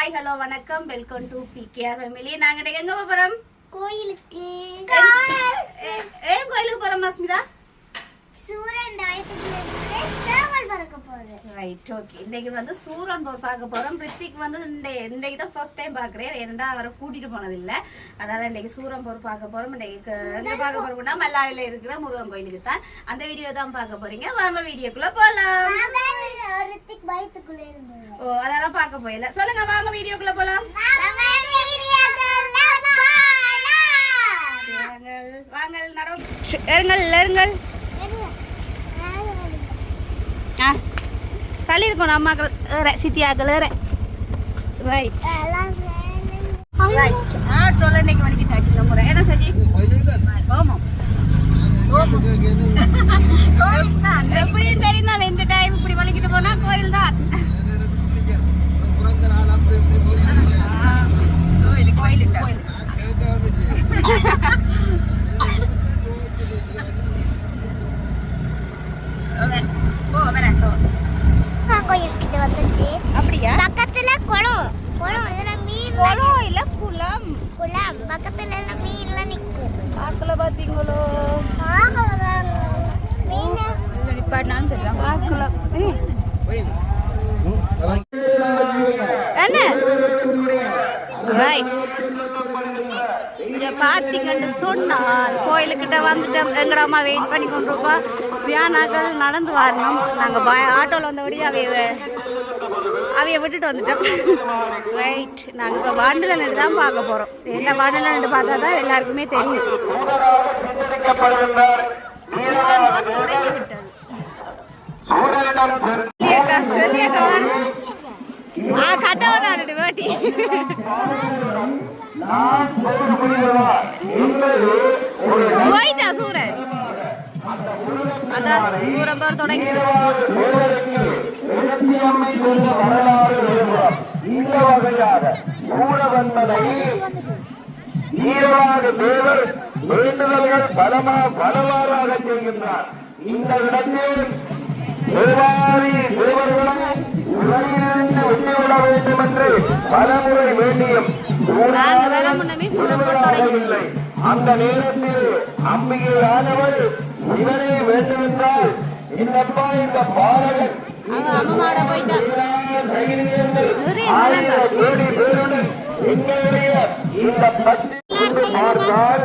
Hi hello வணக்கம் welcome to PKR family. நாங்க இன்னைக்கு எங்க போறோம்? கோயிலுக்கு. ஏன் கோயிலுக்கு போறோம் அஸ்மிதா? சூரன் டாயத்துக்கு சேவல் பறக்க போகுது. Right, okay. இன்னைக்கு வந்து சூரன் போர் பார்க்க போறோம். பிரித்திக் வந்து இன்னைக்கு தான் ஃபர்ஸ்ட் டைம் பாக்குறேன். ஏன்னா அவரை கூட்டிட்டு போனது இல்ல. அதனால இன்னைக்கு சூரன் போர் பார்க்க போறோம். இன்னைக்கு எங்க பார்க்க போறோம்னா மல்லாவில இருக்கிற முருகன் கோயிலுக்கு தான். அந்த வீடியோ தான் பார்க்க போறீங்க. வாங்க வீடியோக்குள்ள போலாம். ரித்திக் பயத்துக்குள்ள இருந்து. ஓ, அதெல்லாம் பார்க்க போயில. சொல்லுங்க, வாங்க வீடியோக்குள்ள போலாம். வாங்க நடம் இருங்கள். தள்ளி இருக்கணும் அம்மாக்கள் சித்தியாக்கள். ரைட் ஆட்டோல இன்னைக்கு வலிக்கிட்டாச்சு இந்த முறை. என்ன சஜி? கோயில் தான். எப்படியும் தெரியும் இந்த டைம் இப்படி வலிக்கிட்டு போனா கோயில் தான். கோயிலுக்கு வந்துச்சு. அப்படியா? பக்கத்துல குளம். இதுல மீன். குளம் இல்ல குளம். பக்கத்துல எல்லாம் மீன்லாம் நிக்கு. ஆக்கல பாத்தீங்களோ? மீன் நிப்பாட்டினாலும் சொல்றாங்க ஆக்கலாம். என்ன ரைட் இங்க பாத்தீங்கன்னு சொன்னால் கோயிலுக்கிட்ட வந்துட்டோம். எங்கட அம்மா வெயிட் பண்ணி கொண்டிருப்பா. சுயானாக்கள் நடந்து வரணும். நாங்கள் ஆட்டோவில் வந்தபடி அவைய விட்டுட்டு வந்துட்டோம். ரைட், நாங்கள் இப்போ வாண்டில் நின்று தான் பார்க்க போகிறோம். என்ன வாண்டில் நின்று பார்த்தா தான் எல்லாருக்குமே தெரியும். கட்டவனா வேட்டி போயிட்டா சூரன். அதான் சூரன் பேர் தொடங்கி இந்த வகையாக சூழவன்பதை ஈரமாக தேவர் வேண்டுதல்கள் பலவாறாக செய்கின்றார். இந்த இடத்தில் தேவர்களும் உலகிலிருந்து விட்டுவிட வேண்டும் என்று பலமுறை வேண்டியும் இல்லை. அந்த நேரத்தில் அம்பிகையானவள் இவனை வேண்டுமென்றால் என்னப்பா இந்த பாலகன் எங்களுடைய இந்த பத்தி பார்த்தால்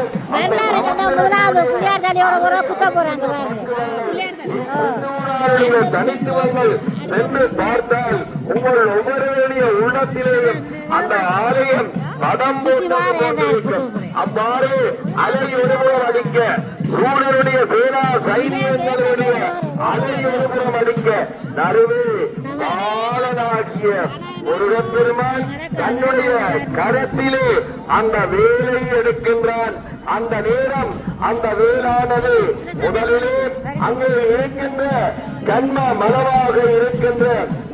தனித்துவங்கள் சென்று பார்த்தால் உங்கள் ஒவ்வொருவருடைய உள்ளத்திலேயும் அந்த ஆலயம் படம் அவ்வாறு அதை ஒருபுறம் அடிக்க சூழலுடைய சேனா சைனியங்களுடைய அதை ஒருபுறம் அடிக்க நடுவே பாலனாகிய முருகப் பெருமான் தன்னுடைய கரத்திலே அந்த வேலை எடுக்கின்றான். அந்த நேரம் அந்த வேளானது முதலிலே அங்கே இருக்கின்ற கண்ம மலவாக இருக்கின்ற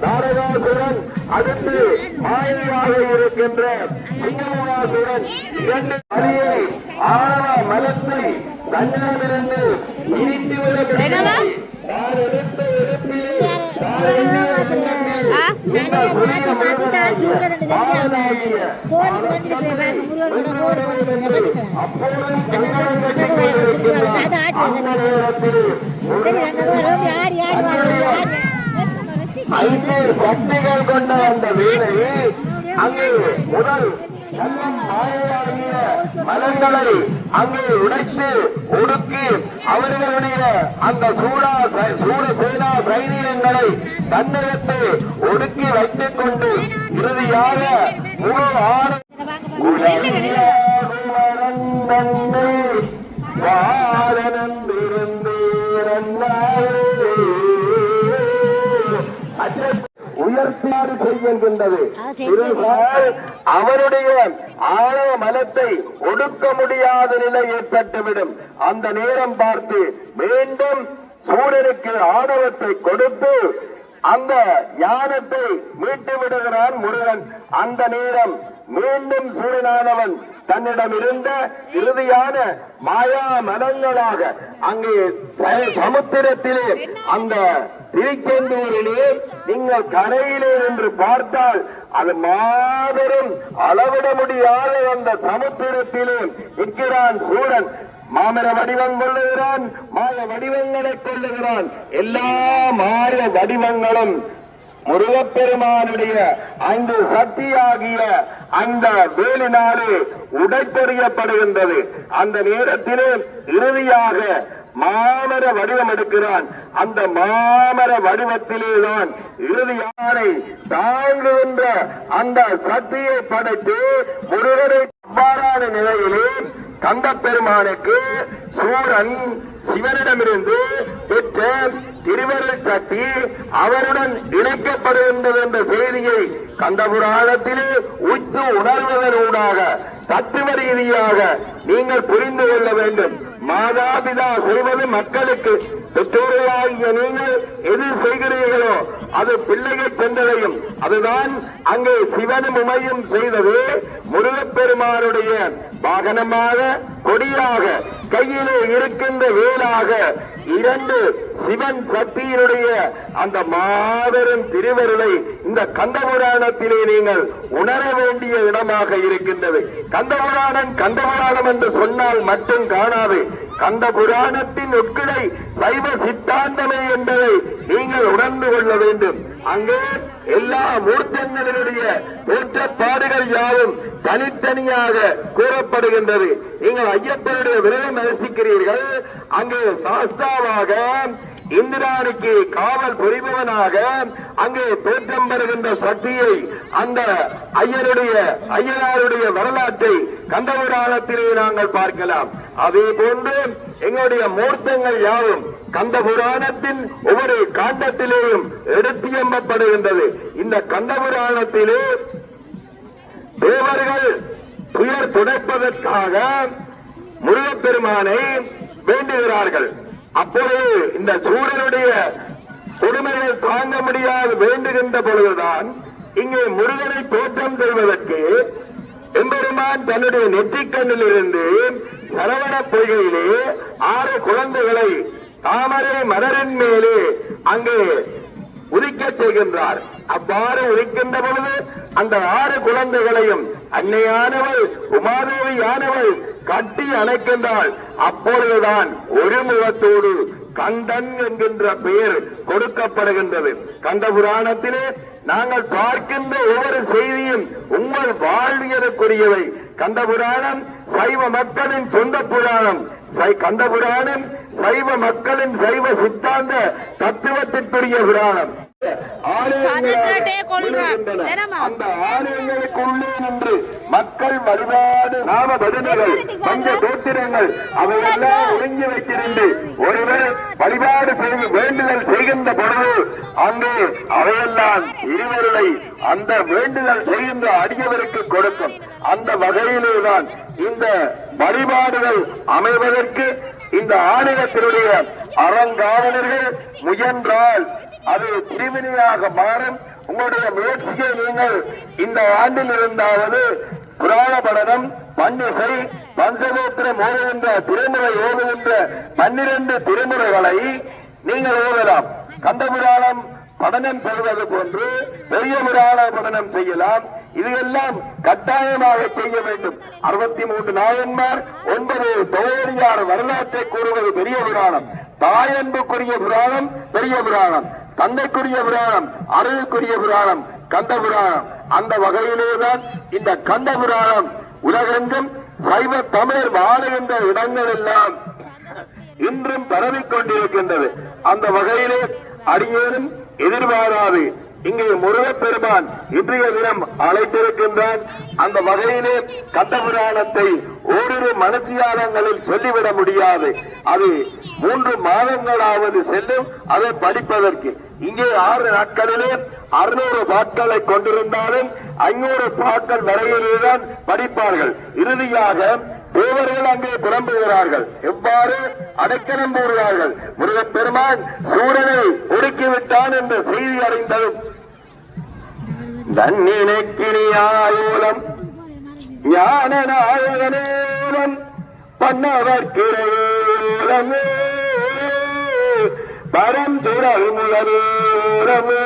தாரகாசுரன், அடுத்து மாயையாக இருக்கின்ற சிங்கமுகாசுரன் இரண்டு அலியை ஆணவ மலத்தை தன்னிடமிருந்து இனித்துவிட நான் எடுத்த எடுப்பிலே சக்திகள் கொண்ட அந்த வேலையை அங்கே முதல் மலங்களை அங்கே உடைத்து ஒடுக்கி அவர்களுடைய அந்த சூரசேனா சைனியங்களை தன்னகத்தை ஒடுக்கி வைத்துக் கொண்டு இறுதியாக முழு ஆறு உயர்த்தாறு செய்கின்றது. அவருடைய ஆணவ மலத்தை ஒடுக்க முடியாத நிலை ஏற்பட்டுவிடும். அந்த நேரம் பார்த்து மீண்டும் சூரனுக்கு ஆணவத்தை கொடுத்து அந்த ஞானத்தை மீட்டு விடுகிறான் முருகன். அந்த நேரம் மீண்டும் சூரியனானவன் தன்னிடம் இருந்த இறுதியான மாயா மனங்களாக அங்கே சமுத்திரத்திலே அந்த திருச்செந்தூரிலே நீங்கள் கரையிலே என்று பார்த்தால் அது மாபெரும் அளவிட முடியாத அந்த சமுத்திரத்திலே நிற்கிறான் சூரன். மாமர வடிவம் கொள்ளுகிறான், மாய வடிவங்களை கொள்ளுகிறான். எல்லா மாய வடிவங்களும் முருகப்பெருமானுடைய அந்த சக்தியாகிய அந்த வேலினாலே உடைத்தெறியப்படுகின்றது. அந்த நேரத்திலே இறுதியாக மாமர வடிவம் எடுக்கிறான். அந்த மாமர வடிவத்திலேதான் இறுதியானை தாங்குகின்ற அந்த சக்தியை படைத்து முருகனை அவ்வாறான நிலையிலே கந்த பெருமானுக்கு சூரன் சிவனிடமிருந்து பெற்ற திருவருள் சக்தி அவருடன் இணைக்கப்படுகின்றது என்ற செய்தியை கந்த புராணத்திலே உற்று உணர்வதனூடாக தத்துவ ரீதியாக நீங்கள் புரிந்து கொள்ள வேண்டும். மாதாபிதா செய்வது மக்களுக்கு, பெற்றோர்களாகிய நீங்கள் எது செய்கிறீர்களோ அது பிள்ளைகள் சென்றடையும். அதுதான் அங்கே சிவனும் உமையும் செய்தது. முருகப்பெருமானுடைய வாகனமாக, கொடியாக, கையிலே இருக்கின்ற வேலாக இரண்டு சிவன் சக்தியினுடைய அந்த மாபெரும் திருவருளை இந்த கந்தபுராணத்திலே நீங்கள் உணர வேண்டிய இடமாக இருக்கின்றது. கந்தபுராணம் என்று சொன்னால் மட்டும் காணாது. கந்த புராணத்தின் உட்கிடை சைவ சித்தாந்தமே என்பதை நீங்கள் உணர்ந்து கொள்ள வேண்டும். அங்கே எல்லா மூர்த்தங்களினுடைய தோற்றப்பாடுகள் யாவும் தனித்தனியாக கூறப்படுகின்றது. நீங்கள் ஐயப்பனுடைய விரதம் அனுஷ்டிக்கிறீர்கள். அங்கே சாஸ்தாவாக, இந்திராணிக்கு காவல் புரிபவனாக அங்கே தோற்றம் பெறுகின்ற சக்தியை, அந்த ஐயனாருடைய வரலாற்றை கந்தபுராணத்திலே நாங்கள் பார்க்கலாம். அதே போன்று எங்களுடைய மூர்த்தங்கள் யாவும் கந்த புராணத்தின் ஒவ்வொரு காண்டத்திலேயும் எடுத்தியம்பப்படுகின்றது. இந்த கந்த புராணத்திலே தேவர்கள் துயர் துடைப்பதற்காக முருகப்பெருமானை வேண்டுகிறார்கள். அப்பொழுது இந்த சூரனுடைய கொடுமைகள் தாங்க முடியாது வேண்டுகின்ற பொழுதுதான் இங்கே முருகனை தோற்றம் செய்வதற்கு எம்பெருமான் தன்னுடைய நெற்றிக்கண்ணிலிருந்து சரவண பொய்கையிலே 6 குழந்தைகளை தாமரை மலரின் மேலே அங்கே உதிக்க செய்கின்றார். அவ்வாறு உதிக்கின்ற பொழுது அந்த 6 குழந்தைகளையும் அன்னையானவள் உமாதேவியானவள் கட்டி அணைக்கின்றாள். அப்பொழுதுதான் ஒரு முகத்தோடு கந்தன் என்கின்ற பெயர் கொடுக்கப்படுகின்றது. கந்த புராணத்திலே நாங்கள் பார்க்கின்ற ஒவ்வொரு செய்தியும் உங்கள் வாழ்வியலுக்குரியவை. கந்த புராணம் சைவ மக்களின் சொந்த புராணம். கந்த புராணம் சைவ மக்களின் சைவ சித்தாந்த தத்துவத்திற்குரிய புராணம். அந்த ஆலயங்களுக்குள்ளே நின்று மக்கள் வழிபாடு, நாம பதில்கள், பஞ்ச தோத்திரங்கள் அவையெல்லாம் ஒருங்கி வைத்திருந்து ஒருவர் வழிபாடு செய்து வேண்டுதல் செய்கின்ற பொழுது அங்கே அவையெல்லாம் இருவர்களை அந்த வேண்டுதல் செய்கின்ற அடியவருக்கு கொடுக்கும். அந்த வகையிலேதான் இந்த வழிபாடுகள் அமைவதற்கு இந்த ஆலயத்தினுடைய அறங்காவலர்கள் முயன்றால் அது திருவினையாக மாறும். உங்களுடைய முயற்சியை நீங்கள் இந்த ஆண்டில் இருந்தாவது புராண படனம், பன்னிசை, பஞ்சகோத்திரம் ஓதுகின்ற திருமுறை ஓதுகின்ற 12 திருமுறைகளை நீங்கள் ஓதலாம். கந்தபுராணம் படனம் செய்வது போன்று பெரிய புராண படனம் செய்யலாம். இது எல்லாம் கட்டாயமாக செய்ய வேண்டும். 63 நாயன்மார், 9 தோழியார் வரலாற்றை கூறுவது பெரிய புராணம். தாயன்புக்குரிய புராணம் பெரிய புராணம், தந்தைக்குரிய புராணம், அருளுக்குரிய புராணம் கந்த புராணம். அந்த வகையிலேதான் இந்த கந்த புராணம் உலகெங்கும் சைவ தமிழர் வாழுகின்ற இடங்கள் எல்லாம் இன்றும் பரவிக் கொண்டிருக்கின்றது. அந்த வகையிலே அடியேனும் எதிர்பாராது இங்கே முருகப்பெருமான் இன்றைய தினம் அழைத்திருக்கின்றான். அந்த வகையிலே கந்த புராணத்தை ஓரிரு மனத்தியாலங்களில் சொல்லிவிட முடியாது. அது 3 மாதங்களாவது செல்லும் அதை படிப்பதற்கு. இங்கே 6 நாட்களிலே 600 பாட்களை கொண்டிருந்தாலும் 500 பாட்கள் வரையிலேதான் படிப்பார்கள். இறுதியாக தேவர்கள் அங்கே புலம்புகிறார்கள். எவ்வாறு அடைக்கலம் கூறுகிறார்கள்? முருகப்பெருமான் சூரனை ஒடுக்கிவிட்டான் என்ற செய்தி அறிந்ததும் நன்னினைக்கினியாயோலம் ஞான நாயகனேலம் பன்னவர்க்கிரையோலமே பரம் சுடல் முதலோலமே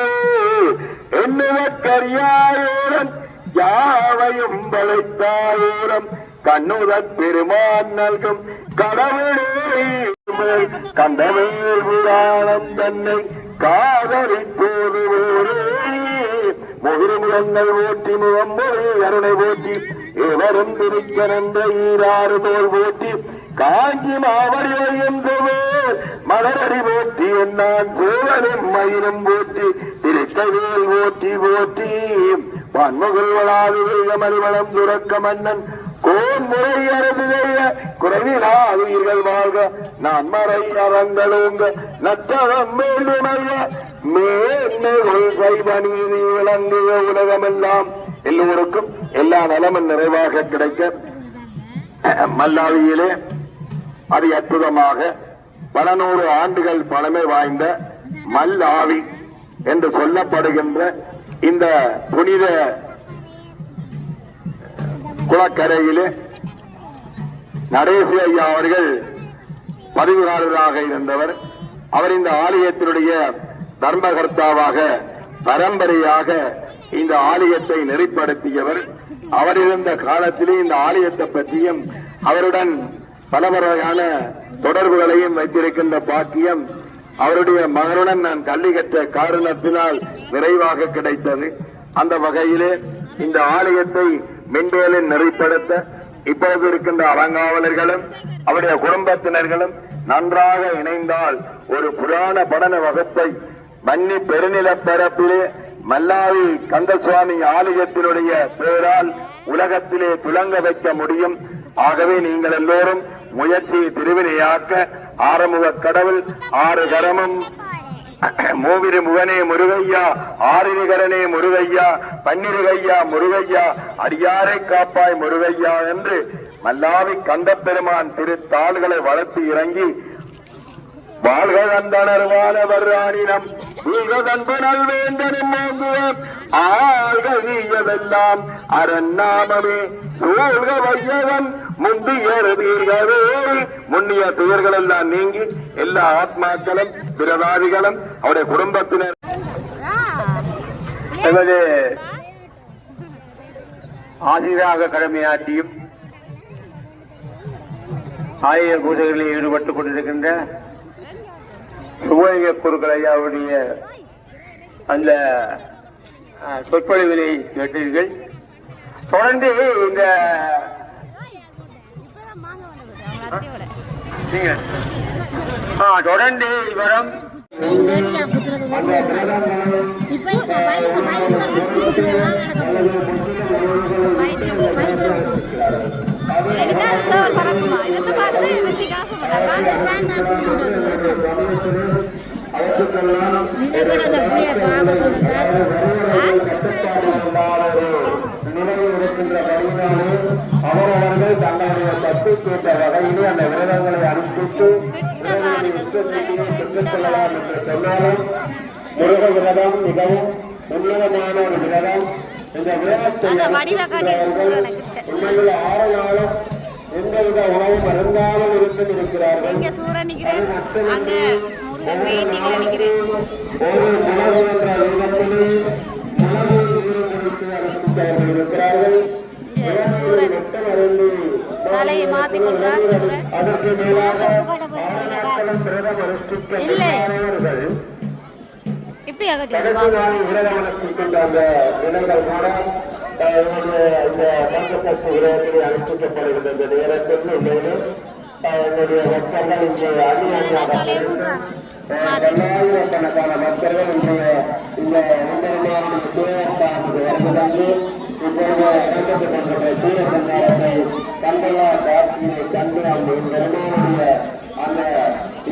எண்ணுவக்கரியாயோரம் யாவையும் படைத்தாயோரம் கண்ணுதற் பெருமான் நல்கும் கடவுளே கண்டவேல் புராணம் தன்னை காதலிப்போது முகிர்முகங்கள் ஓட்டி முகம்பொழி அருணை போற்றி எவரும் திருக்க நன்ற ஈராறு தோல் போற்றி காஞ்சி மாவடி வையந்தவேல் மலரடி போற்றி என்னான் சோழனும் மயிலும் போற்றி திருக்கவேல் போற்றி போற்றி பன்முகல் வளாது மணிவளம் துறக்க மன்னன் கோன்முறை அரசு செய்ய குறைவிலாதீர்கள் வாழ்க நான் மறை அறங்களோங்க நற்றவம் வேண்டுமல்ல மேன்மைகள் சைவ நீதி விளங்குக உலகமெல்லாம் எல்லோருக்கும் எல்லா நலமும் நிறைவாக கிடைக்க மல்லாவியிலே அது அற்புதமாக பல நூறு ஆண்டுகள் பழமை வாய்ந்த மல்லாவி என்று சொல்லப்படுகின்ற இந்த புனித குளக்கரையிலே நடேசி ஐயா அவர்கள் பதிவுகாரராக இருந்தவர். அவர் இந்த ஆலயத்தினுடைய தர்மகர்த்தாவாக பரம்பரையாக இந்த ஆலயத்தை நெறிப்படுத்தியவர். அவர் இருந்த காலத்திலே இந்த ஆலயத்தை பற்றியும் அவருடன் பல வகையான தொடர்புகளையும் வைத்திருக்கின்ற பாக்கியம் அவருடைய மகனுடன் நான் கல்வி கற்ற காரணத்தினால் நிறைவாக கிடைத்தது. அந்த வகையிலே இந்த ஆலயத்தை மென்மேலும் நெறிப்படுத்த இப்போது இருக்கின்ற அறங்காவலர்களும் அவருடைய குடும்பத்தினர்களும் நன்றாக இணைந்தால் ஒரு புராண படன வகுப்பை மன்னி பெருநிலப்பரப்பிலே மல்லாவி கந்தசுவாமி ஆலயத்தினுடைய பெயரால் உலகத்திலே துலங்க வைக்க முடியும். ஆகவே நீங்கள் எல்லோரும் முயற்சியை திருவினையாக்க ஆறுமுக கடவுள் ஆறு கரமும் மூவிரு முகனே முருகையா ஆறினிகரனே முருகையா பன்னிருகையா முருகையா அடியாரை காப்பாய் முருகையா என்று மல்லாவி கந்தப்பெருமான் திருத்தாள்களை வளர்த்து இறங்கி வாழ்கந்தனர் வாழவர் ராணினம் வீகதன்பனல் வேந்தனும் ஆழ்கதெல்லாம் அரண்நாமமே சூழ்க வையவன் முன்னிய துயர்கள் எல்லாம் நீங்கி எல்லா ஆத்மாக்களும் பிரதாதிகளும் அவருடைய குடும்பத்தினர் எமது ஆசிரியராக கடமையாற்றியும் ஆலய பூஜைகளில் ஈடுபட்டுக் கொண்டிருக்கின்ற சுபலிங்க குருக்கள் ஐயாவுடைய அந்த சொற்பொழிவினை கேட்டீர்கள். தொடர்ந்து இந்த தொடர்ந்து இவரும் அவரவர்கள் தங்களுடைய சக்தி கேட்ட வகையிலே அந்த விரதங்களை அனுப்பிட்டு பெற்றுக்கொள்ளலாம் என்று சொன்னாலும் முருக விரதம் மிகவும் உன்னதமான ஒரு விரதம். இந்த விரதத்தை உண்மையில் 6 நாளும் எந்தவித உணவும் அருந்தாமல் இருக்கும் இருக்கிறார்கள். ஒரு உணவு என்ற விதத்திலே இருக்கிறார்கள். தலையை மாத்தி கொள்றார் அதற்கு மேலாக அனுஷ்டிக்கப்படுகின்ற இந்த நேரத்தில் என்னுடைய பக்தர்கள் இங்கே பல்லாயிரக்கணக்கான பக்தர்கள் இன்றைய இந்த தேவஸ்தானத்துக்கு வருவதற்கு இப்போது நடத்தப்பட்ட சூரியசங்காரத்தை கண்டலா காட்சியை கண்டு அந்த பெருமானுடைய அந்த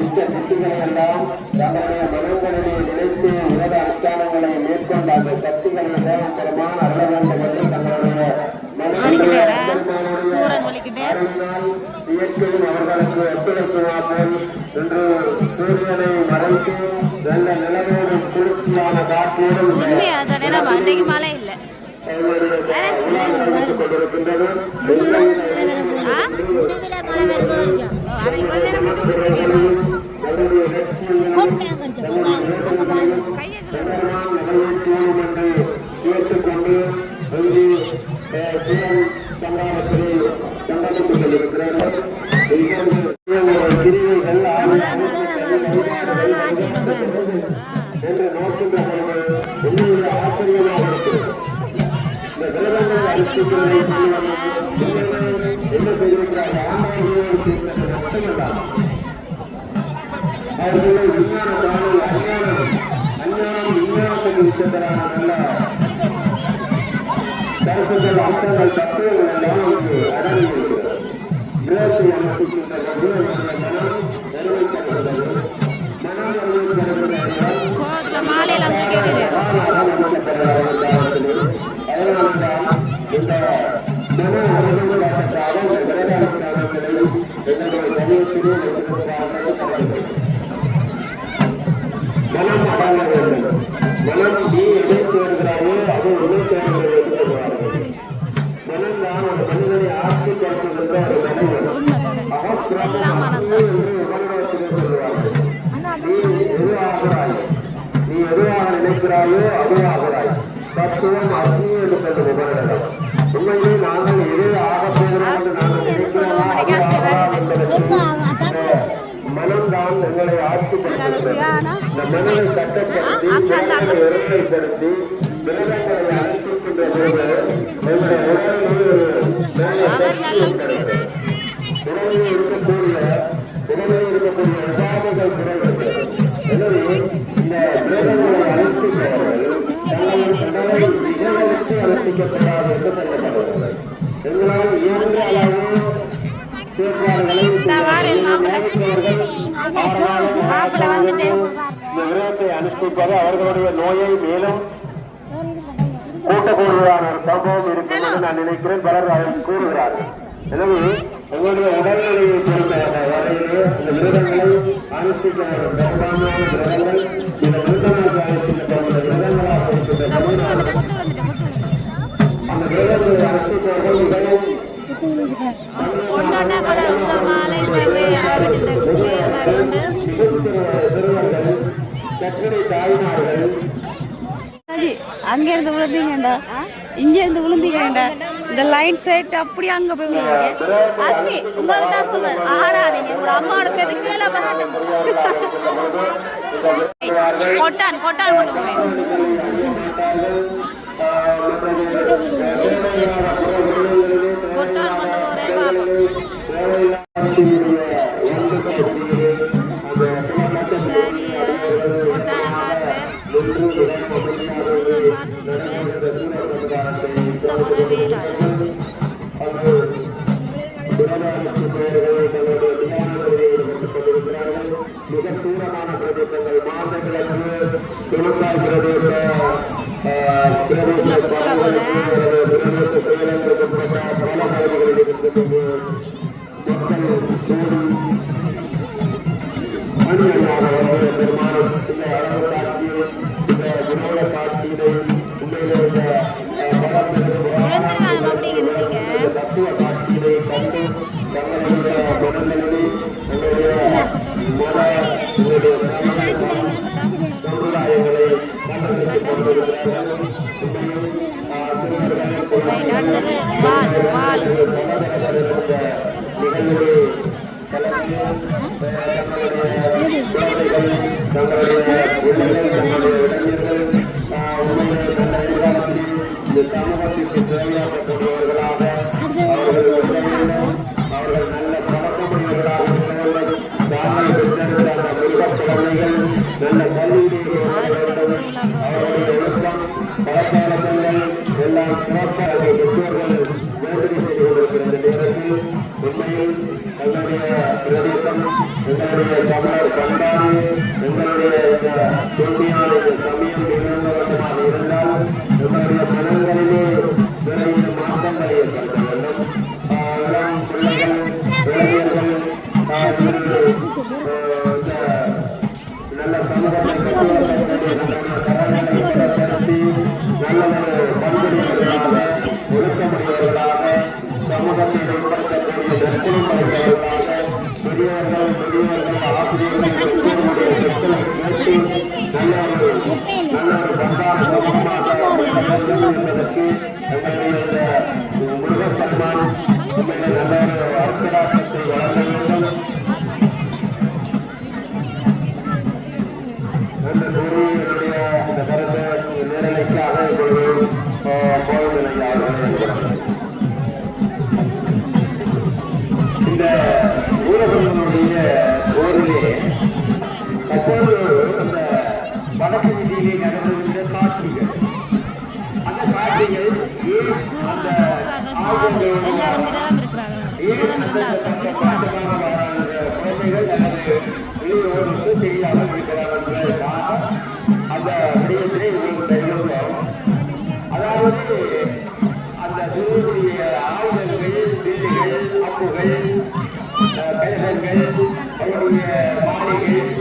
இஷ்ட சித்திகளை எல்லாம் தங்களுடைய மனங்களிலே நினைத்து உலக அனுஷ்டானங்களை மேற்கொண்ட அந்த சக்திகளை தேவம் பெருமான் அருள வேண்டும் என்று தங்களுடைய இயற்கையும் அவர்களுக்கு ஒத்துழைக்குமா போல் இன்று சூரியனை மறைத்து நல்ல நிலவோடு குளிர்ச்சியான காற்றோடு மழை இல்லை கொண்டிருக்கின்றது. கொண்டிருக்கிறார்கள். கிரிகைகள் என்று நோக்கின்ற உண்மையிலே ஆச்சரியமாக இருக்கிறது. இந்த விரதங்களை அனுஷ்டிக்கிறது என்ன செய்திருக்கிறார்கள்? ஆன்மீகத்தை மட்டுமல்ல, அவர்களை விஞ்ஞான தானல் அஞ்ஞானம் விஞ்ஞானத்துக்கு விட்டதரான நல்ல கருத்துக்கள், அம்சங்கள், தத்துவங்கள் எல்லாம் நமக்கு அடங்கி இருக்கிறது. விரதத்தை அனுஷ்டிக்கின்ற போது மனம் நிறைவேற்றப்படுகிறது. மனம் நிறைவேற்றப்படுகிறது. அதனால்தான் இந்த மன அறிவுக்காக இந்த விரதானுஷ்டானங்களை என்னுடைய சமயத்திலே மனம் அடங்க வேண்டும். மனம் நீ எதை தேடுகிறாயோ அது உன்னை தேடுகிறது என்று சொல்வார்கள். மனம் தான் ஒரு மனிதனை ஆட்சி கருத்துகின்ற ஒரு மனிதன் அகப்பிரமம் என்று உபநிடத்திலே சொல்வார்கள். நீ எது ஆகிறாயோ, நீ எதுவாக நினைக்கிறாயோ அது ஆகிறாய். தத்துவம் அக்னி என்று சொல்லும் உபநிடதம். உண்மையிலே நாங்கள் எது ஆகப் போகிறோம் என்று நாங்கள் நினைக்கிறோம் மனம்தான் எங்களை ஆட்சிப்படுத்துகிறது. இந்த மனதை கட்டப்படுத்தி ஒருமைப்படுத்தி விரதங்களை அனுஷ்டிக்கின்ற போது எங்களுடைய உடலில் இருக்கக்கூடிய உபாதைகள் குறைகிறது. எனவே இந்த விரதங்களை அனுஷ்டிப்பவர்கள் தங்களின் உடலை நிகழ்ச்சி அனுஷ்டிக்கப்படாது என்று சொல்லப்படுகிறது. எங்களால் இயன்ற அளவு விரதத்தை அனுஷ்டிப்பது அவர்களுடைய நோயை மேலும் கூட்டக்கூடியதான ஒரு சம்பவம் இருக்கும் என்று நான் நினைக்கிறேன். பலர் அதை கூறுகிறார்கள். எனவே எங்களுடைய உடல்நிலையை பொறுத்த வரையிலே இந்த விரதங்களை அனுஷ்டிக்க விரதங்கள் இந்த விருதமாக அனுஷ்டிக்கப்பட்ட விரதங்களாக இருக்கின்ற அந்த விரதங்களை அனுஷ்டிப்பவர்கள் மிகவும் அங்க இருந்து விழுந்தீங்கடா, இங்க இருந்து விழுந்தீங்கடா. இந்த லைன் சைட் அப்படி அங்க போய் விழுந்தீங்க. அஸ்மி உங்களுக்கு தான் சொல்றேன், ஆடாதீங்க. உங்க அம்மாவோட சேர்த்து கீழே கொட்டான் கொட்டான் கொண்டு போறேன். கொட்டான் கொண்டு போறேன் மிக தூரமான பிரதேசங்கள், மாநிலங்களுக்கு துணுக்காய் பிரதேச சேலங்களுக்கு உட்பட்ட பல பகுதிகளில் இருந்து மக்கள் கூடி அணியாக வந்து பெருமானம் இந்த அளவு காட்சி, இந்த வினோத காட்சியினை உண்மையிலே இந்த தத்துவ காட்சியினை கண்டு தங்களுடைய மனநிலை, உங்களுடைய சமுதாயங்களை கண்டறிந்து கொண்டிருக்கிறார்கள். சமூகத்திற்கு தேவையாகக்கூடியவர்களாக அவர்கள் நல்ல பழக்கமுடையவர்களாக இருந்தவர்கள் சாலை பெற்றெடுத்த அந்த மிருக குழந்தைகள் நல்ல கல்வியிலே வேண்டும். அவர்களுடைய ஒழுக்கம் பழக்கவழக்கங்கள் எல்லாம் சிறப்பாக பெற்றோர்கள் வேதனை செய்து கொண்டிருக்கிற நேரத்தில் உண்மையில் எங்களுடைய பிரதேசம், எங்களுடைய தமிழர் பண்பாடு, எங்களுடைய இந்த தொன்மையான இந்த சமயம் நிகழ்ந்தவட்டமாக இருந்தால் எங்களுடைய மனங்களிலே நிறைய மாற்றங்களை ஏற்படுத்த வேண்டும். இளம் பிள்ளைகள், இளைஞர்கள் நல்ல சமூகத்தை கட்டுவதற்கு நம்முடைய தரங்களை செலுத்தி நல்ல ஒரு பண்புடையவர்களாக, ஒழுக்கமுடையவர்களாக, சமூகத்தை மேம்படுத்தக்கூடிய நற்குணம் படைத்தவர்களாக, பெரியவர்கள் ஆசிரியர்கள் பெற்றோருடைய சொற்களை கேட்டு நல்ல ஒரு வீதியிலே நடைபெறுகின்ற காட்சிகள். அந்த காட்சிகள் ஏன் அந்த எல்லாரும் விரதம் இருக்கிறாங்க. விரதம் குழந்தைகள் அல்லது இளையோருக்கு தெரியாமல் இருக்கிறார் என்பதற்காக அந்த விடயத்திலே இவர்கள் தெரிவிக்கிறோம். அதாவது அந்த சிறுவருடைய ஆயுதங்கள், வில்லுகள், அம்புகள், கலசங்கள், அவருடைய மாலைகள்,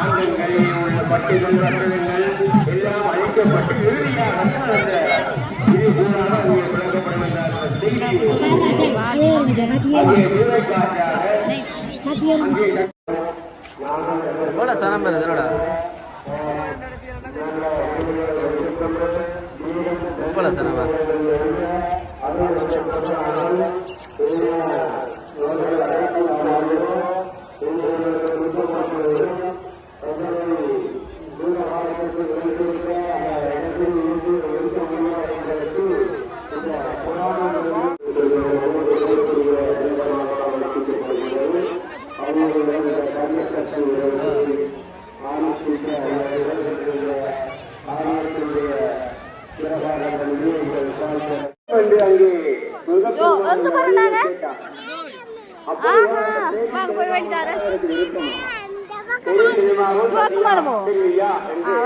ஆண்களில் உள்ள பட்டுகள், ரத்தங்கள் எல்லாம் அழிக்கப்பட்டு இறுதியாக அந்த இது கூடாக அங்கே விளக்கப்படுகின்ற அந்த செய்தி அங்கே வீரக்காற்றாக அங்கே எவ்வளோ சனம் வருது என்னடா எவ்வளோ சனமா எங்க போறாங்க? வாங்க போய் வேண்டியதார மரமோ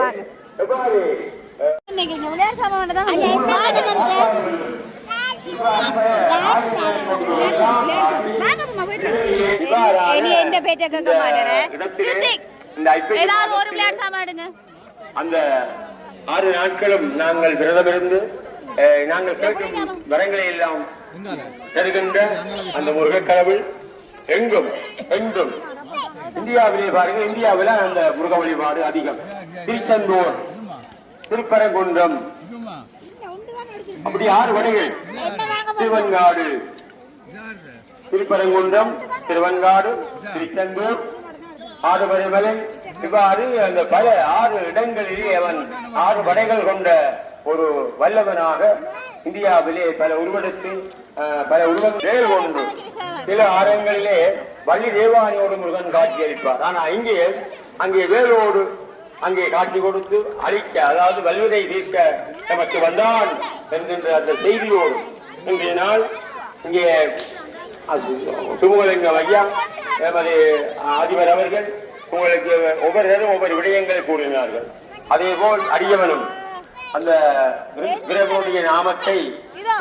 வாங்க. இன்னைக்கு இங்க விளையாட்டு சாமான் தான் எந்த பேச்ச கேட்க மாட்டேன். ஏதாவது ஒரு விளையாட்டு சாமாடுங்க. அந்த 6 நாட்களும் நாங்கள் விரதமிருந்து நாங்கள் கேட்கும் வரங்களை எல்லாம் தருகின்ற அந்த முருகக் கடவுள் எங்கும் எங்கும் இந்தியாவிலே பாருங்கள். இந்தியாவில் அந்த முருக வழிபாடு அதிகம். திருச்செந்தூர், திருப்பரங்குன்றம், அப்படி 6 வழிகள். திருவெண்காடு, திருப்பரங்குன்றம், திருவெண்காடு, திருச்செந்தூர், ஆடுபரிமலை, இவ்வாறு அந்த பல 6 இடங்களிலே அவன் 6 படைகள் கொண்ட ஒரு வல்லவனாக இந்தியாவிலே பல உருவெடுத்து பல உருவங்கள் கொண்டு சில ஆரங்களிலே வள்ளி தேவானியோடு முருகன் காட்சி அளிப்பார். ஆனா அங்கே வேலோடு அங்கே காட்சி கொடுத்து அழிக்க, அதாவது வல்லுதை தீர்க்க நமக்கு வந்தான் என்கின்ற அந்த செய்தியோடு இன்றைய நாள் இங்கே சுமுகலிங்கம் ஐயா, எமது அதிபர் அவர்கள் உங்களுக்கு ஒவ்வொருவரும் ஒவ்வொரு விடயங்கள் கூறினார்கள். அதே போல் அடியவனும் அந்த கிரகோடைய நாமத்தை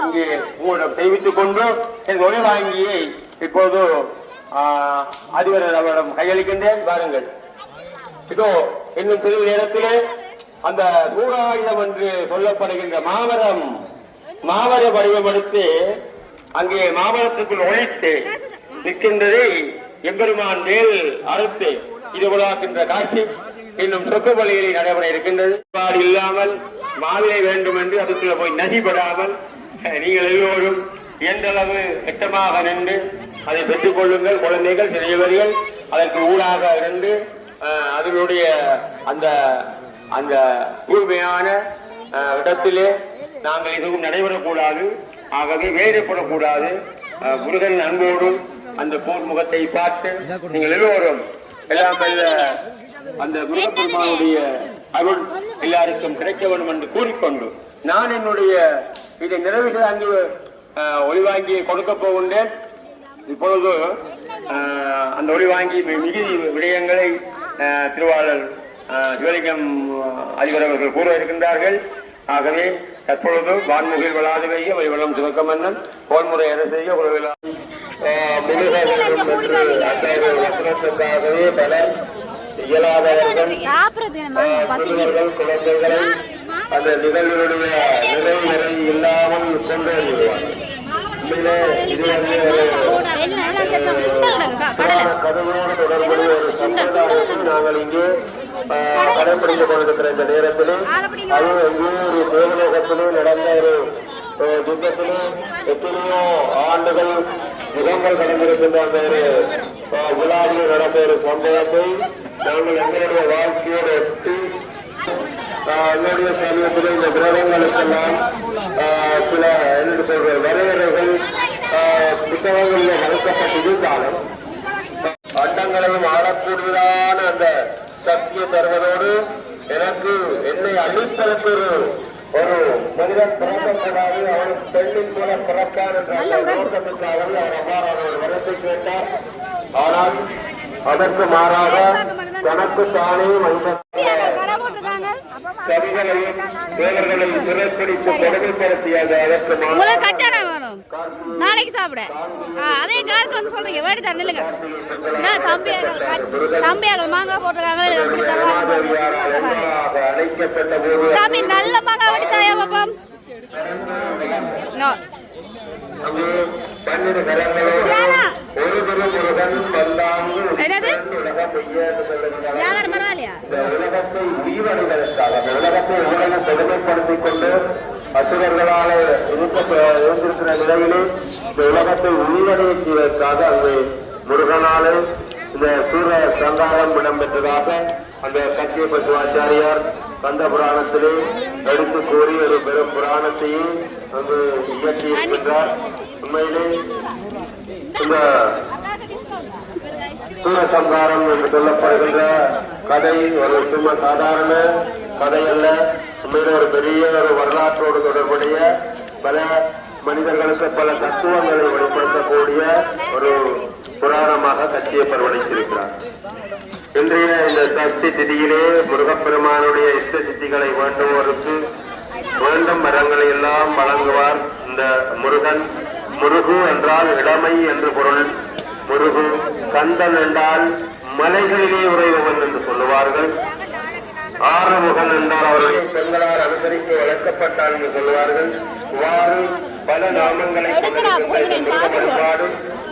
இங்கே உங்களிடம் தெரிவித்துக் கொண்டு என் ஒளி வாங்கியை இப்போது அதிபர் அவரிடம் கையளிக்கின்றேன். பாருங்கள், இதோ இன்னும் சிறிது நேரத்திலே அந்த சூடாயுதம் என்று சொல்லப்படுகின்ற மாமர வடிவம் எடுத்து அங்கே மாமரத்துக்குள் ஒழித்து நிற்கின்றதை எம்பெருமான் மேல் அறுத்து இது உலாக்கின்ற காட்சி இன்னும் சொக்கு பலியிலே நடைபெற இருக்கின்றது. இல்லாமல் மாவிலை வேண்டும் என்று அதுக்குள்ள போய் நசிபடாமல் நீங்கள் எல்லோரும் இயன்றளவு திட்டமாக நின்று அதை பெற்றுக் கொள்ளுங்கள். குழந்தைகள், சிறியவர்கள் அதற்கு ஊடாக இருந்து அதனுடைய அந்த அந்த தூய்மையான இடத்திலே நாங்கள் எதுவும் நடைபெறக்கூடாது. ஆகவே வேறுபடக்கூடாது. முருகன் அன்போடும் அந்த போர் முகத்தை பார்த்து நீங்கள் எல்லோரும் எல்லாம் அந்த முருகப்பெருமானுடைய அருள் எல்லாருக்கும் கிடைக்க வேண்டும் என்று கூறிக்கொண்டு நான் என்னுடைய இதை நிறைவு அங்கு ஒளிவாங்கி கொடுக்க போகின்றேன். இப்பொழுது அந்த ஒளிவாங்கி மிகுதி விடயங்களை திருவாளர் சிவலிங்கம் அதிபர் அவர்கள் கூற இருக்கின்றார்கள். ஆகவே தற்பொழுது வான்முகில் வளாது வைய வழிவளம் சிவக்க மன்னன் போன்முறை அரசைய உறவிலாகவே பலர் இயலாதவர்கள் குழந்தைகளை அந்த நிகழ்வுடைய நிறைவு இல்லாமல் கொண்டறிவார். கடுமையோடு தொடர்புடைய ஒரு சம்பிரதாயத்தை நாங்கள் இங்கே கடைபிடித்துக் கொண்டிருக்கிற இந்த நேரத்திலே அது ஒரு தேவலோகத்திலே நடந்த ஒரு யுத்தத்திலே எத்தனையோ ஆண்டுகள் யுகங்கள் கடந்திருக்கின்ற அந்த ஒரு விழாவில் நடந்த ஒரு சம்பவத்தை நாங்கள் எங்களுடைய வாழ்க்கையோடு எட்டி என்னுடைய சமயத்தில் இந்த கிரகங்களுக்கெல்லாம் சில என்ன சொல்ற வரையறைகள் புத்தகங்களில் வளர்க்கப்பட்டிருந்தாலும் அண்டங்களையும் ஆளக்கூடியதான அந்த சக்தியை தருவதோடு எனக்கு என்னை அழிப்பதற்கு ஒரு மனிதன் பிறக்கக்கூடாது, அவனுக்கு பெண்ணின் போல பிறப்பான் என்ற நோக்கத்துக்காக அவர் அவ்வாறான ஒரு வரத்தை கேட்டார். ஆனால் அதற்கு மாறாக தனக்கு தானே வந்த சதிகளையும் தேவர்களையும் சிறைப்பிடித்து கொடுமைப்படுத்திய அதற்கு நாளைக்கு சாப்பிட அதே காலத்து வந்து சொல்றீங்க வேடி தண்ணிலுங்க தம்பியாக மாங்காய் போட்டுருக்காங்க அழைக்கப்பட்ட போது தம்பி நல்ல மாங்காய் வெடி தாயா பாப்பா பன்னிரு கரங்களோடு ஒரு திருமுருகன் வந்தாங்கு என்னது உலகம் வியாபாரம் பரவாயில்லையா இந்த உலகத்தை உயிரடைவதற்காக அந்த உலகத்தை உலகம் பெருமைப்படுத்திக் கொண்டு அசுரர்களால் இருந்திருக்கிற நிலையிலே இந்த உலகத்தை உயிரடைய செய்வதற்காக அங்கு முருகனாலே இந்த சூரிய சங்காரம் இடம்பெற்றதாக அந்த கத்திய பசுவாச்சாரியார் கந்த புராணத்திலே எடுத்து கூறி ஒரு பெரும் புராணத்தையும் அங்கு இயற்றி இருக்கின்றார். உண்மையிலே இந்த சூரசம்ஹாரம் என்று சொல்லப்படுகின்ற கதை ஒரு சும்மா சாதாரண கதை அல்ல. உண்மையிலே ஒரு பெரிய ஒரு வரலாற்றோடு தொடர்புடைய பல மனிதர்களுக்கு பல தத்துவங்களை வெளிப்படுத்தக்கூடிய ஒரு புராணமாக கட்சியை வடித்திருக்கிறார். இன்றைய இந்த சஷ்டி திதியிலே முருகப்பெருமானுடைய இஷ்ட சித்திகளை வேண்டுவோருக்கு வேண்டும் வரங்களை எல்லாம் வழங்குவார் இந்த முருகன். முருகு என்றால் இளமை என்று பொருள். முருகு கந்தன் என்றால் மலைகளிலே உறைபவன் என்று சொல்லுவார்கள். ஆறுமுகன் என்றால் அவருடைய பெண்களால் அனுசரித்து வளர்க்கப்பட்டார் என்று சொல்லுவார்கள். இவ்வாறு பல நாமங்களை வழிபாடு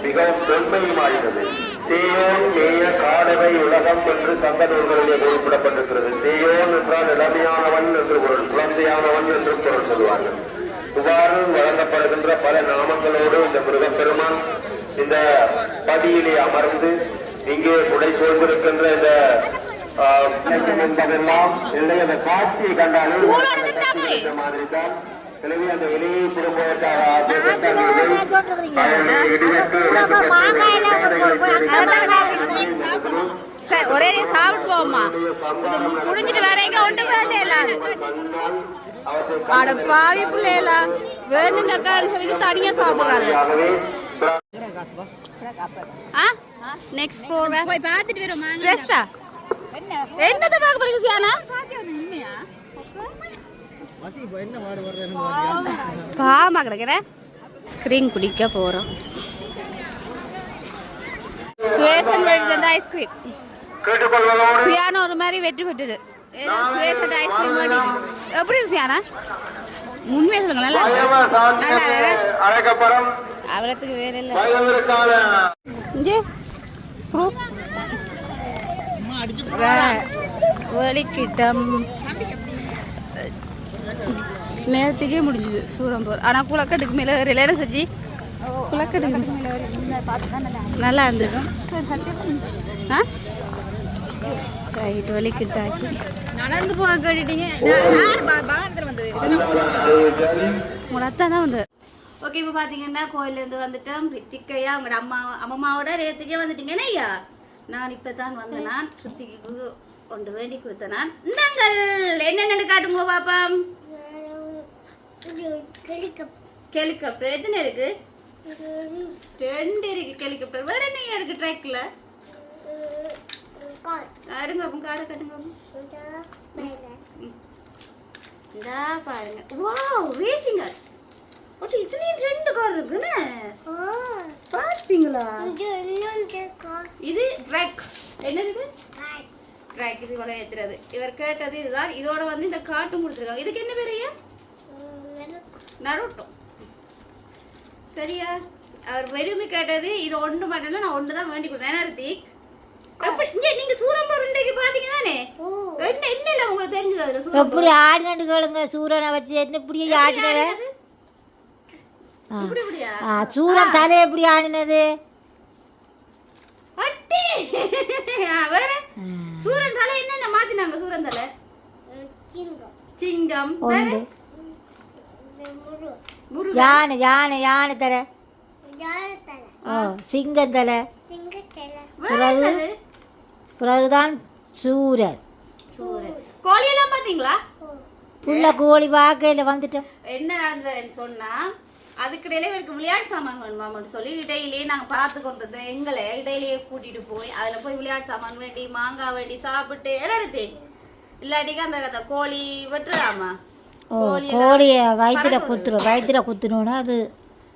மிகவும் தொன்மையுமாகிறது. சேயோன் மேய காடவை உலகம் என்று சங்க நூல்களிலே குறிப்பிடப்பட்டிருக்கிறது. சேயோன் என்றால் இளமையானவன் என்று பொருள், குழந்தையானவன் என்று பொருள் சொல்வார்கள். இவ்வாறு வழங்கப்படுகின்ற பல நாமங்களோடு இந்த முருகப்பெருமான் இந்த பதியிலே அமர்ந்து இங்கே புடை சூழ்ந்திருக்கின்ற இந்த என்பதெல்லாம் இல்லை அந்த காட்சியை கண்டாலும் மாதிரி தான். எனவே அந்த இலையை திரும்புவதற்காக ஒரே சாப்பிட்டு போமா முடிஞ்சிட்டு வரைக்கும் ஒன்று வேண்டிய அட பாவி பிள்ளைகளா வேணுங்கக்கான்னு சொல்லிட்டு தனியா சாப்பிடுறாங்க. நெக்ஸ்ட் ப்ரோக்ராம் போய் பார்த்துட்டு வரோம். ரெஸ்டா என்னத்தை பார்க்க போறீங்க சியானா? பாமா கிடக்குற ஸ்கிரீன் குடிக்க போறோம். சுவேசன் வெடிச்ச ஐஸ்கிரீம் சுயானா ஒரு மாதிரி வெற்றி பெற்றது. சுவேசன் ஐஸ்கிரீம் வேண்டி எப்படி சுயானா உண்மையை சொல்லுங்க. நல்லா அழைக்கப்படும் அவரத்துக்கு வேற இல்லை. இங்கே வலிக்கிட்டம் நேரத்துக்கே முடிஞ்சுது சூரம்பூர். ஆனால் குளக்கட்டுக்கு மேலே வேறு இல்லை செஞ்சு குளக்கட்டுக்கு நல்லா இருந்தது. ஆ ரைட் வலிக்கிட்டாச்சு. நடந்து போக கேட்டுட்டீங்க. உங்களோட அத்தா தான் வந்தது. ஓகே இப்போ பார்த்தீங்கன்னா கோயிலேருந்து வந்துட்டோம். ரித்திக்கையா உங்களோட அம்மாவோட ரேத்துக்கே வந்துட்டீங்கன்னா ஐயா நான் இப்போ தான் வந்தேன். நான் ரித்திக்கு ஒன்று வேண்டி கொடுத்தேன். நான் இந்தாங்கள் என்னென்னு காட்டுங்க பாப்பா. ஹெலிகாப்டர் எத்தனை இருக்கு? 2 இருக்கு ஹெலிகாப்டர். வேற என்ன இருக்கு ட்ராக்ல? காடுங்க அப்போ காடை காட்டுங்க. இதா பாருங்க. வாவ் ரேசிங்கர். ஓட்டு இதுலயும் 2 கார் இருக்குன்னு பாத்தீங்களா? இது ட்ராக். என்னது இது? ட்ராக். இது இவ்வளோ ஏத்துறது. இவர் கேட்டது இதுதான். இதோட வந்து இந்த காட்டும் கொடுத்துருக்காங்க. இதுக்கு என்ன பேர் ஐயா? நருட்டோ. சரியா? அவர் விரும்பி கேட்டது இது ஒன்று மட்டும் இல்லை. நான் ஒன்று தான் வேண்டி கொடுத்தேன். ஏன்னா ரித்திக் நீங்க சூரம்பூர் இன்றைக்கு பாத்தீங்க தானே? என்ன என்ன இல்லை உங்களுக்கு தெரிஞ்சது? அதுல சூரம்பூர் எப்படி ஆடினு கேளுங்க. சூரனை வச்சு என்ன இப்படியே ஆடினது? சூரன் தலை எப்படி ஆடினது? வேற சூரன் தலை என்னென்ன மாத்தினாங்க? சூரன் தலை சிங்கம், யானை யானை யானை தலை, சிங்கம் தலை, பிறகுதான் சூரன். கோழியெல்லாம் பார்த்தீங்களா? புள்ள கோழி வாக்கையில் வந்துட்டோம். என்ன நடந்ததுன்னு சொன்னா அதுக்கிடையில இவருக்கு விளையாட்டு சாமான் வேணுமான்னு சொல்லி இடையிலேயே நாங்கள் பார்த்து கொண்டு எங்களை இடையிலேயே கூட்டிட்டு போய் அதில் போய் விளையாட்டு சாமான் வேண்டி மாங்காய் வேண்டி சாப்பிட்டு இடம் இல்லாட்டிக்கு அந்த கோழி வெட்டுறாமா கோழியை வயிற்றுல குத்துனோன்னா அது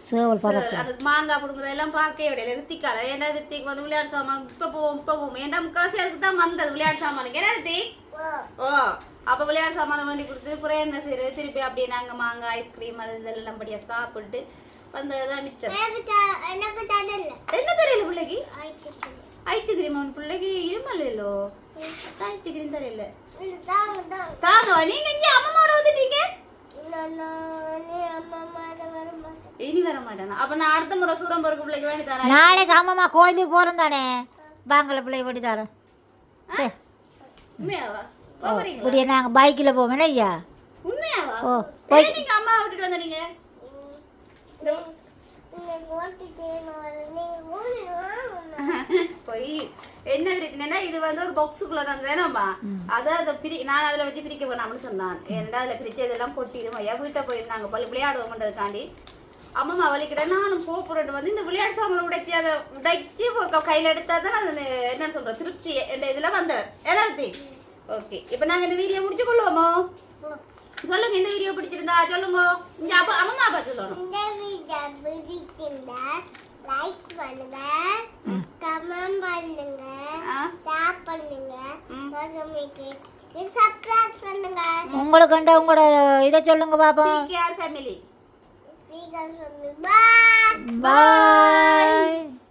சேவல் பறக்கும். அது மாங்காய் பிடுங்குறதெல்லாம் பார்க்க இடையில ரித்திக்கால ஏன்னா ரித்திக்கு வந்து விளையாட்டு சாமான் இப்போ போவோம் ஏன்னா முக்காசி அதுக்கு தான் வந்தது விளையாட்டு சாமானுக்கு என்ன ரித்தி. ஓ அப்போ விளையாட்டு சாமான வேண்டி கொடுத்து அப்புறம் என்ன செய்யறது திருப்பி அப்படியே நாங்கள் மாங்காய் ஐஸ்கிரீம் அது இதெல்லாம் படியா சாப்பிட்டு வந்ததுதான் மிச்சம். என்ன தெரியல பிள்ளைக்கு ஐஸ்கிரீம் அவன் பிள்ளைக்கு இருமல்லோ ஐஸ்கிரீம் தெரியல தாங்க நீங்க இங்க அம்மாவோட வந்துட்டீங்க இனி வர மாட்டானா அப்ப நான் அடுத்த முறை சூரம்பருக்கு பிள்ளைக்கு வேண்டி தரேன். நாளைக்கு அம்மா கோயிலுக்கு போறோம் தானே பாங்கல பிள்ளை வேண்டி தரோம். உண்மையாவா இப்படியே நாங்கள் பைக்கில் போவோம் ஐயா. உண்மையாவா ஓ நீங்க அம்மா விட்டுட்டு வந்தீங்க போய் என்ன பிரச்சனைனா இது வந்து ஒரு பாக்ஸுக்குள்ள வந்தேனாமா அதை நான் அதில் வச்சு பிரிக்க போனான்னு சொன்னான். ஏன்னா அதில் பிரிச்சு இதெல்லாம் கொட்டிடும் ஐயா வீட்டை போயிருந்தாங்க பள்ளி விளையாடுவோம்ன்றதுக்காண்டி அம்மா வலிக்கிட்ட நானும் போறேன் வந்து இந்த விளையாட்டு சாமான உடைச்சி அதை உடைச்சி கையில் எடுத்தா தான் அது என்ன சொல்ற திருப்தி என்ற இதில் வந்தேன் எல்லாத்தையும். ஓகே இப்போ நாங்கள் இந்த வீடியோ முடிச்சு கொள்ளுவோமோ சொல்லுங்க. இந்த வீடியோ பிடிச்சிருந்தா சொல்லுங்க. இங்க அப்பா அம்மா அப்பா சொல்லணும். இந்த வீடியோ பிடிச்சிருந்தா லைக் பண்ணுங்க, கமெண்ட் பண்ணுங்க, ஷேர் பண்ணுங்க, சப்ஸ்கிரைப் பண்ணுங்க. உங்களுக்கு உங்களோட இதை சொல்லுங்க பாப்பா. PKR family. Bye. Bye.